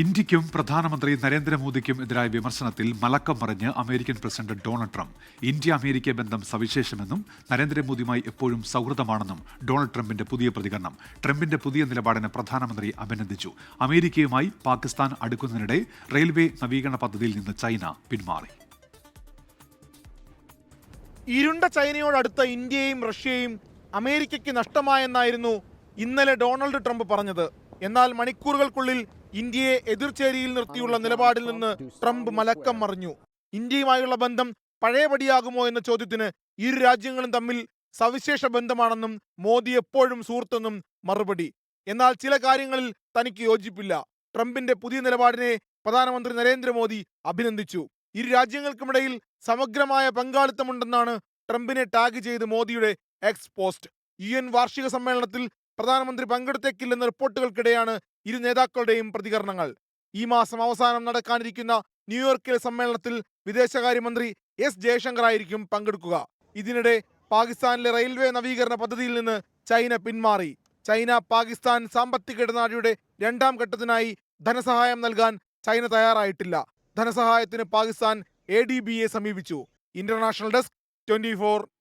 ഇന്ത്യക്കും പ്രധാനമന്ത്രി നരേന്ദ്രമോദിക്കും എതിരായ വിമർശനത്തിൽ മലക്കം മറിഞ്ഞ് American president Donald Trump. India America ബന്ധം സവിശേഷമെന്നും നരേന്ദ്രമോദിയുമായി എപ്പോഴും സൗഹൃദമാണെന്നും ഡൊണാൾഡ് ട്രംപിന്റെ പുതിയ പ്രതികരണം. ട്രംപിന്റെ പുതിയ നിലപാടിനെ പ്രധാനമന്ത്രി അഭിനന്ദിച്ചു. അമേരിക്കയുമായി പാകിസ്ഥാൻ അടുക്കുന്നതിനിടെ റെയിൽവേ നവീകരണ പദ്ധതിയിൽ നിന്ന് ചൈന പിന്മാറി. ഇരുണ്ട ചൈനയോടടുത്ത ഇന്ത്യയും റഷ്യയും അമേരിക്കയ്ക്ക് നഷ്ടമായെന്നായിരുന്നു ഇന്നലെ ഡൊണാൾഡ് ട്രംപ് പറഞ്ഞത്. എന്നാൽ മണിക്കൂറുകൾക്കുള്ളിൽ ഇന്ത്യയെ എതിർചേരിയിൽ നിർത്തിയുള്ള നിലപാടിൽ നിന്ന് ട്രംപ് മലക്കം മറിഞ്ഞു. ഇന്ത്യയുമായുള്ള ബന്ധം പഴയപടിയാകുമോ എന്ന ചോദ്യത്തിന് ഇരു രാജ്യങ്ങളും തമ്മിൽ സവിശേഷ ബന്ധമാണെന്നും മോദി എപ്പോഴും സുഹൃത്തെന്നും മറുപടി. എന്നാൽ ചില കാര്യങ്ങളിൽ തനിക്ക് യോജിപ്പില്ല. ട്രംപിന്റെ പുതിയ നിലപാടിനെ പ്രധാനമന്ത്രി നരേന്ദ്രമോദി അഭിനന്ദിച്ചു. ഇരു രാജ്യങ്ങൾക്കുമിടയിൽ സമഗ്രമായ പങ്കാളിത്തമുണ്ടെന്നാണ് ട്രംപിനെ ടാഗ് ചെയ്ത് മോദിയുടെ എക്സ് പോസ്റ്റ്. UN വാർഷിക സമ്മേളനത്തിൽ പ്രധാനമന്ത്രി പങ്കെടുത്തേക്കില്ലെന്ന റിപ്പോർട്ടുകൾക്കിടെയാണ് ഇരു നേതാക്കളുടെയും പ്രതികരണങ്ങൾ. ഈ മാസം അവസാനം നടക്കാനിരിക്കുന്ന ന്യൂയോർക്കിലെ സമ്മേളനത്തിൽ വിദേശകാര്യമന്ത്രി എസ് ജയശങ്കർ ആയിരിക്കും പങ്കെടുക്കുക. ഇതിനിടെ പാകിസ്ഥാനിലെ റെയിൽവേ നവീകരണ പദ്ധതിയിൽ നിന്ന് ചൈന പിന്മാറി. ചൈന പാകിസ്ഥാൻ സാമ്പത്തിക ഇടനാഴിയുടെ രണ്ടാം ഘട്ടത്തിനായി ധനസഹായം നൽകാൻ ചൈന തയ്യാറായിട്ടില്ല. ധനസഹായത്തിന് പാകിസ്ഥാൻ ADB-യെ സമീപിച്ചു. International desk 24.